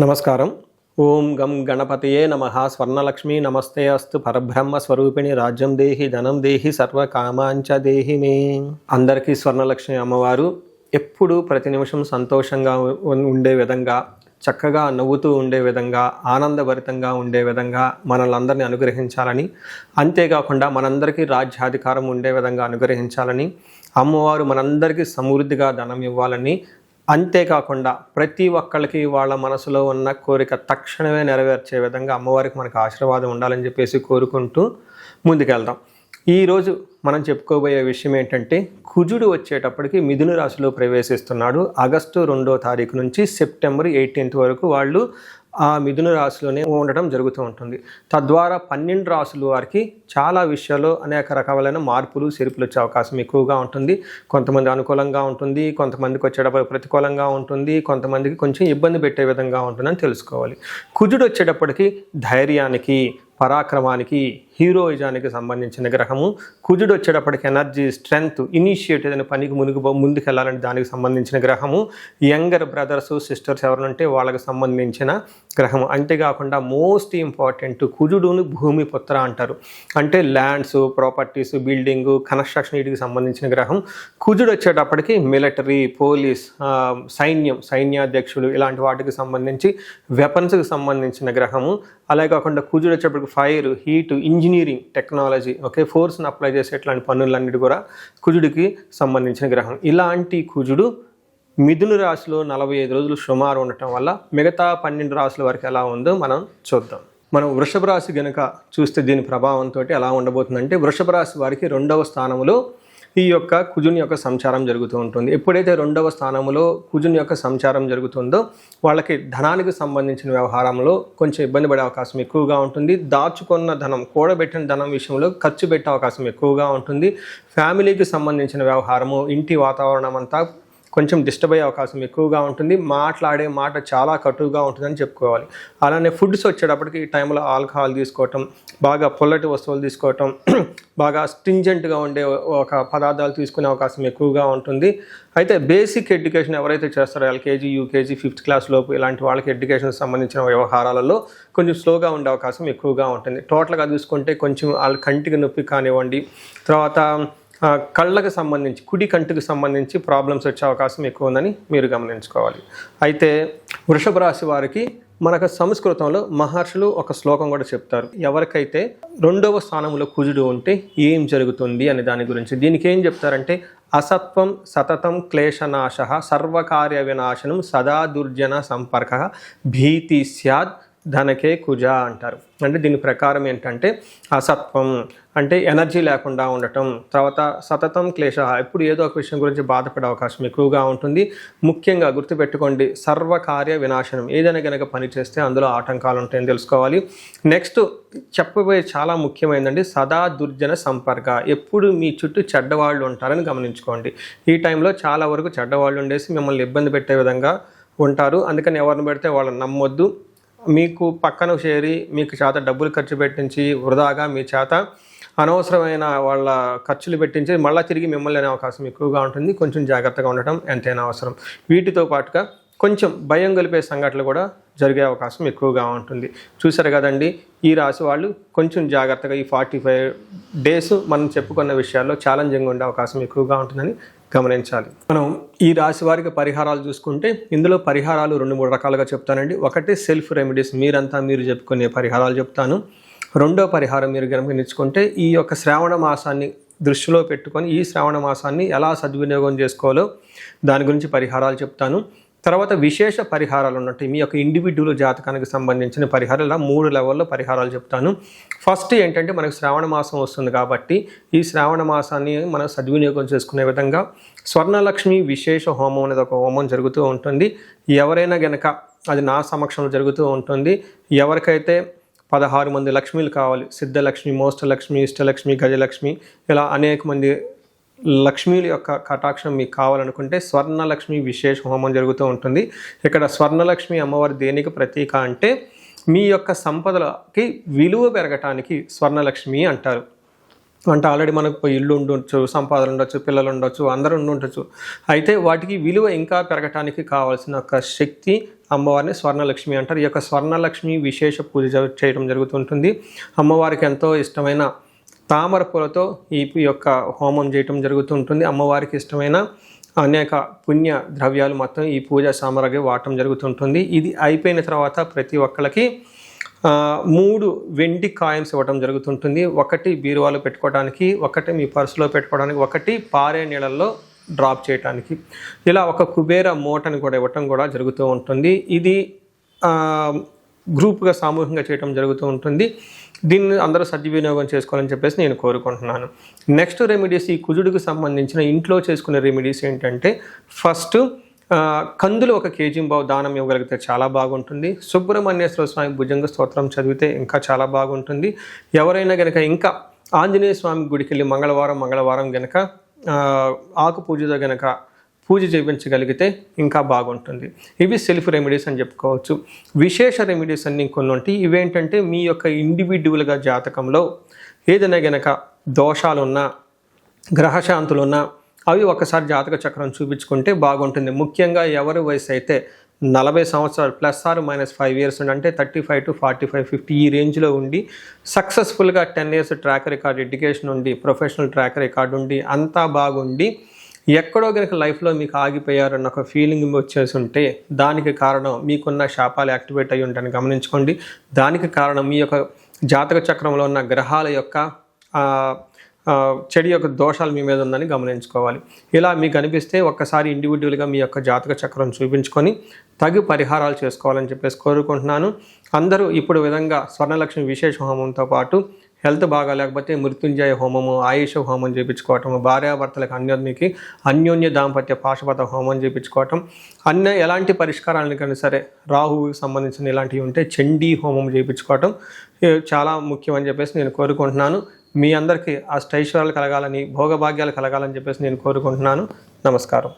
నమస్కారం. ఓం గం గణపతయే నమః. స్వర్ణలక్ష్మి నమస్తే అస్తు. పరబ్రహ్మ స్వరూపిణి రాజ్యం దేహి ధనం దేహి సర్వకామాంచ దేహి మే. అందరికీ స్వర్ణలక్ష్మి అమ్మవారు ఎప్పుడు ప్రతి నిమిషం సంతోషంగా ఉండే విధంగా, చక్కగా నవ్వుతూ ఉండే విధంగా, ఆనందభరితంగా ఉండే విధంగా మనల్ని అనుగ్రహించాలని, అంతేకాకుండా మనందరికీ రాజ్యాధికారం ఉండే విధంగా అనుగ్రహించాలని, అమ్మవారు మనందరికీ సమృద్ధిగా ధనం ఇవ్వాలని, అంతేకాకుండా ప్రతి ఒక్కళ్ళకి వాళ్ళ మనసులో ఉన్న కోరిక తక్షణమే నెరవేర్చే విధంగా అమ్మవారికి మనకు ఆశీర్వాదం ఉండాలని చెప్పేసి కోరుకుంటూ ముందుకెళ్దాం. ఈరోజు మనం చెప్పుకోబోయే విషయం ఏంటంటే, కుజుడు వచ్చేటప్పటికి మిథున రాశిలో ప్రవేశిస్తున్నాడు. ఆగస్టు 2వ తారీఖు నుంచి సెప్టెంబర్ 18 వరకు వాళ్ళు ఆ మిథున రాశిలోనే ఉండటం జరుగుతూ ఉంటుంది. తద్వారా 12 రాశుల వారికి చాలా విషయాల్లో అనేక రకాలైన మార్పులు చేర్పులు వచ్చే అవకాశం ఎక్కువగా ఉంటుంది. కొంతమంది అనుకూలంగా ఉంటుంది, కొంతమందికి వచ్చేటప్పుడు ప్రతికూలంగా ఉంటుంది, కొంతమందికి కొంచెం ఇబ్బంది పెట్టే విధంగా ఉంటుందని తెలుసుకోవాలి. కుజుడు వచ్చేటప్పటికి ధైర్యానికి, పరాక్రమానికి, హీరోయిజానికి సంబంధించిన గ్రహము. కుజుడు వచ్చేటప్పటికి ఎనర్జీ, స్ట్రెంగ్త్, ఇనిషియేటివ్ అనే పనికి ముందుకెళ్ళాలని దానికి సంబంధించిన గ్రహము. యంగర్ బ్రదర్స్ సిస్టర్స్ ఎవరంటే వాళ్ళకి సంబంధించిన గ్రహము. అంతేకాకుండా మోస్ట్ ఇంపార్టెంట్, కుజుడును భూమి పుత్ర అంటారు. అంటే ల్యాండ్స్, ప్రాపర్టీస్, బిల్డింగు, కన్స్ట్రక్షన్ వీటికి సంబంధించిన గ్రహం. కుజుడు వచ్చేటప్పటికి మిలిటరీ, పోలీస్, సైన్యాధ్యక్షులు ఇలాంటి వాటికి సంబంధించి, వెపన్స్కి సంబంధించిన గ్రహము. అలాగే కాకుండా కుజుడు వచ్చేటప్పటికి ఫైర్, హీట్, ఇంజనీరింగ్, టెక్నాలజీ, ఫోర్స్ని అప్లై చేసే ఇట్లాంటి పనులన్నిటి కూడా కుజుడికి సంబంధించిన గ్రహం. ఇలాంటి కుజుడు మిథున రాశిలో 45 రోజులు సుమారు ఉండటం వల్ల మిగతా 12 రాశుల వరకు ఎలా ఉందో మనం చూద్దాం. మనం వృషభ రాశి గనుక చూస్తే దీని ప్రభావంతో ఎలా ఉండబోతుందంటే, వృషభ రాశి వారికి 2వ స్థానంలో ఈ యొక్క కుజుని యొక్క సంచారం జరుగుతూ ఉంటుంది. ఎప్పుడైతే 2వ స్థానంలో కుజుని యొక్క సంచారం జరుగుతుందో వాళ్ళకి ధనానికి సంబంధించిన వ్యవహారంలో కొంచెం ఇబ్బంది పడే అవకాశం ఎక్కువగా ఉంటుంది. దాచుకున్న ధనం, కూడబెట్టిన ధనం విషయంలో ఖర్చు పెట్టే అవకాశం ఎక్కువగా ఉంటుంది. ఫ్యామిలీకి సంబంధించిన వ్యవహారము, ఇంటి వాతావరణం అంతా కొంచెం డిస్టర్బ్ అయ్యే అవకాశం ఎక్కువగా ఉంటుంది. మాట్లాడే మాట చాలా కటువుగా ఉంటుందని చెప్పుకోవాలి. అలానే ఫుడ్స్ వచ్చేటప్పటికి ఈ టైంలో ఆల్కహాల్ తీసుకోవటం, బాగా పుల్లటి వస్తువులు తీసుకోవటం, బాగా స్ట్రింజెంట్గా ఉండే ఒక పదార్థాలు తీసుకునే అవకాశం ఎక్కువగా ఉంటుంది. అయితే బేసిక్ ఎడ్యుకేషన్ ఎవరైతే చేస్తారో ఎల్కేజీ, యూకేజీ, 5th క్లాస్ లోపు ఇలాంటి వాళ్ళకి ఎడ్యుకేషన్కి సంబంధించిన వ్యవహారాలలో కొంచెం స్లోగా ఉండే అవకాశం ఎక్కువగా ఉంటుంది. టోటల్గా చూసుకుంటే కొంచెం వాళ్ళ కంటికి నొప్పి కానివ్వండి, తర్వాత కళ్ళకు సంబంధించి, కుడి కంటికి సంబంధించి ప్రాబ్లమ్స్ వచ్చే అవకాశం ఎక్కువ ఉందని మీరు గమనించుకోవాలి. అయితే వృషభ రాశి వారికి మనకు సంస్కృతంలో మహర్షులు ఒక శ్లోకం కూడా చెప్తారు. ఎవరికైతే 2వ స్థానంలో కుజుడు ఉంటే ఏం జరుగుతుంది అనే దాని గురించి. దీనికి ఏం చెప్తారంటే, అసత్వం సతతం క్లేశనాశ సర్వకార్య వినాశనం సదా దుర్జన సంపర్క భీతి స్యాద్ ధనకే కుజ అంటారు. అంటే దీని ప్రకారం ఏంటంటే, అసత్వం అంటే ఎనర్జీ లేకుండా ఉండటం, తర్వాత సతతం క్లేశ ఎప్పుడు ఏదో ఒక విషయం గురించి బాధపడే అవకాశం ఎక్కువగా ఉంటుంది. ముఖ్యంగా గుర్తుపెట్టుకోండి, సర్వకార్య వినాశనం, ఏదైనా కనుక పని చేస్తే అందులో ఆటంకాలు ఉంటాయని తెలుసుకోవాలి. నెక్స్ట్ చెప్పబోయే చాలా ముఖ్యమైనదండి, సదా దుర్జన సంపర్క, ఎప్పుడు మీ చుట్టూ చెడ్డవాళ్ళు ఉంటారని గమనించుకోండి. ఈ టైంలో చాలా వరకు చెడ్డవాళ్ళు ఉండేసి మిమ్మల్ని ఇబ్బంది పెట్టే విధంగా ఉంటారు. అందుకని ఎవరిని పెడితే వాళ్ళని నమ్మొద్దు. మీకు పక్కన చేరి మీకు చేత డబ్బులు ఖర్చు పెట్టించి వృధాగా మీ చేత అనవసరమైన వాళ్ళ ఖర్చులు పెట్టించి మళ్ళీ తిరిగి మిమ్మల్ని అనే అవకాశం ఎక్కువగా ఉంటుంది. కొంచెం జాగ్రత్తగా ఉండటం ఎంతైనా అవసరం. వీటితో పాటుగా కొంచెం భయం గొలిపే సంఘటనలు కూడా జరిగే అవకాశం ఎక్కువగా ఉంటుంది. చూసారు కదండి, ఈ రాశి వాళ్ళు కొంచెం జాగ్రత్తగా ఈ 45 డేస్ మనం చెప్పుకున్న విషయాల్లో ఛాలెంజింగ్ ఉండే అవకాశం ఎక్కువగా ఉంటుందని గమనించాలి. మనం ఈ రాశి వారికి పరిహారాలు చూసుకుంటే, ఇందులో పరిహారాలు 2-3 రకాలుగా చెప్తానండి. ఒకటి సెల్ఫ్ రెమెడీస్, మీరు చెప్పుకునే పరిహారాలు చెప్తాను. 2వ పరిహారం మీరు గమనించుకుంటే, ఈ యొక్క శ్రావణ మాసాన్ని దృష్టిలో పెట్టుకొని ఈ శ్రావణ మాసాన్ని ఎలా సద్వినియోగం చేసుకోవాలో దాని గురించి పరిహారాలు చెప్తాను. తర్వాత విశేష పరిహారాలు ఉన్నట్టు మీ యొక్క ఇండివిడ్యువల్ జాతకానికి సంబంధించిన పరిహారాలు, ఇలా 3 లెవెల్లో పరిహారాలు చెప్తాను. ఫస్ట్ ఏంటంటే, మనకు శ్రావణ మాసం వస్తుంది కాబట్టి ఈ శ్రావణ మాసాన్ని మనం సద్వినియోగం చేసుకునే విధంగా స్వర్ణలక్ష్మి విశేష హోమం అనేది ఒక హోమం జరుగుతూ ఉంటుంది. ఎవరైనా గనక, అది నా సమక్షంలో జరుగుతూ ఉంటుంది, ఎవరికైతే 16 మంది లక్ష్మీలు కావాలి, సిద్ధలక్ష్మి, మోష్టలక్ష్మి, ఇష్టలక్ష్మి, గజలక్ష్మి, ఇలా అనేక మంది లక్ష్మీల యొక్క కటాక్షం మీకు కావాలనుకుంటే స్వర్ణలక్ష్మి విశేష హోమం జరుగుతూ ఉంటుంది. ఇక్కడ స్వర్ణలక్ష్మి అమ్మవారి దేనికి ప్రతీక అంటే, మీ యొక్క సంపదలకి విలువ పెరగటానికి స్వర్ణలక్ష్మి అంటారు. అంటే ఆల్రెడీ మనకు ఇల్లు ఉండొచ్చు, సంపాదన ఉండొచ్చు, పిల్లలు ఉండొచ్చు, అందరూ ఉండొచ్చు. అయితే వాటికి విలువ ఇంకా పెరగటానికి కావాల్సిన ఒక శక్తి అమ్మవారిని స్వర్ణలక్ష్మి అంటారు. ఈ యొక్క స్వర్ణలక్ష్మి విశేష పూజ చేయడం జరుగుతుంటుంది. అమ్మవారికి ఎంతో ఇష్టమైన తామర పూలతో ఈ యొక్క హోమం చేయటం జరుగుతుంటుంది. అమ్మవారికి ఇష్టమైన అనేక పుణ్య ద్రవ్యాలు మొత్తం ఈ పూజా సామగ్రి వాడటం జరుగుతుంటుంది. ఇది అయిపోయిన తర్వాత ప్రతి ఒక్కరికి 3 వెండి కాయిన్స్ ఇవ్వడం జరుగుతుంటుంది. ఒకటి బీరువాలో పెట్టుకోవడానికి, ఒకటి మీ పర్సులో పెట్టుకోవడానికి, ఒకటి పారే నీళ్ళల్లో డ్రాప్ చేయడానికి. ఇలా ఒక కుబేర మూటని కూడా ఇవ్వటం కూడా జరుగుతూ ఉంటుంది. ఇది గ్రూప్గా సామూహికంగా చేయడం జరుగుతూ ఉంటుంది. దీన్ని అందరూ సద్వినియోగం చేసుకోవాలని చెప్పేసి నేను కోరుకుంటున్నాను. నెక్స్ట్ రెమెడీస్, ఈ కుజుడికి సంబంధించిన ఇంట్లో చేసుకునే రెమెడీస్ ఏంటంటే, ఫస్ట్ కందులు 1 kg దానం ఇవ్వగలిగితే చాలా బాగుంటుంది. సుబ్రహ్మణ్యేశ్వర స్వామి భుజంగ స్తోత్రం చదివితే ఇంకా చాలా బాగుంటుంది. ఎవరైనా కనుక ఇంకా ఆంజనేయ స్వామి గుడికి వెళ్ళి మంగళవారం కనుక ఆకు పూజతో కనుక పూజ చేయించగలిగితే ఇంకా బాగుంటుంది. ఇవి సెల్ఫ్ రెమెడీస్ అని చెప్పుకోవచ్చు. విశేష రెమెడీస్ అన్ని కొన్ని ఉంటాయి. ఇవేంటంటే మీ యొక్క ఇండివిడ్యువల్గా జాతకంలో ఏదైనా గనక దోషాలున్నా, గ్రహశాంతులున్నా అవి ఒకసారి జాతక చక్రం చూపించుకుంటే బాగుంటుంది. ముఖ్యంగా ఎవరి వయసు అయితే 40 సంవత్సరాలు +/- 5 years అంటే 35 to 45, 50 ఈ రేంజ్లో ఉండి సక్సెస్ఫుల్గా 10 years ట్రాక్ రికార్డ్, ఎడ్యుకేషన్ ఉండి, ప్రొఫెషనల్ ట్రాక్ రికార్డ్ ఉండి, అంతా బాగుండి ఎక్కడో కనుక లైఫ్లో మీకు ఆగిపోయారన్న ఒక ఫీలింగ్ వచ్చేసి ఉంటే దానికి కారణం మీకున్న శాపాలు యాక్టివేట్ అయ్యి ఉంటాయని గమనించుకోండి. దానికి కారణం మీ యొక్క జాతక చక్రంలో ఉన్న గ్రహాల యొక్క చెడు యొక్క దోషాలు మీ మీద ఉందని గమనించుకోవాలి. ఇలా మీకు అనిపిస్తే ఒక్కసారి ఇండివిజువల్గా మీ యొక్క జాతక చక్రం చూపించుకొని తగు పరిహారాలు చేసుకోవాలని చెప్పేసి కోరుకుంటున్నాను. అందరూ ఇప్పుడు విధంగా స్వర్ణలక్ష్మి విశేష హోమంతో పాటు హెల్త్ బాగా లేకపోతే మృత్యుంజయ హోమము, ఆయుష హోమం చేయించుకోవటం, భార్యాభర్తలకు అన్యోన్య దాంపత్య పాశుపత హోమం చేయించుకోవటం, ఎలాంటి పరిష్కారాలను కానీ సరే రాహువుకి సంబంధించిన ఇలాంటివి ఉంటే చండీ హోమం చేయించుకోవటం చాలా ముఖ్యం అని చెప్పేసి నేను కోరుకుంటున్నాను. మీ అందరికీ అష్టైశ్వర్యాలు కలగాలని, భోగభాగ్యాలు కలగాలని చెప్పేసి నేను కోరుకుంటున్నాను. నమస్కారం.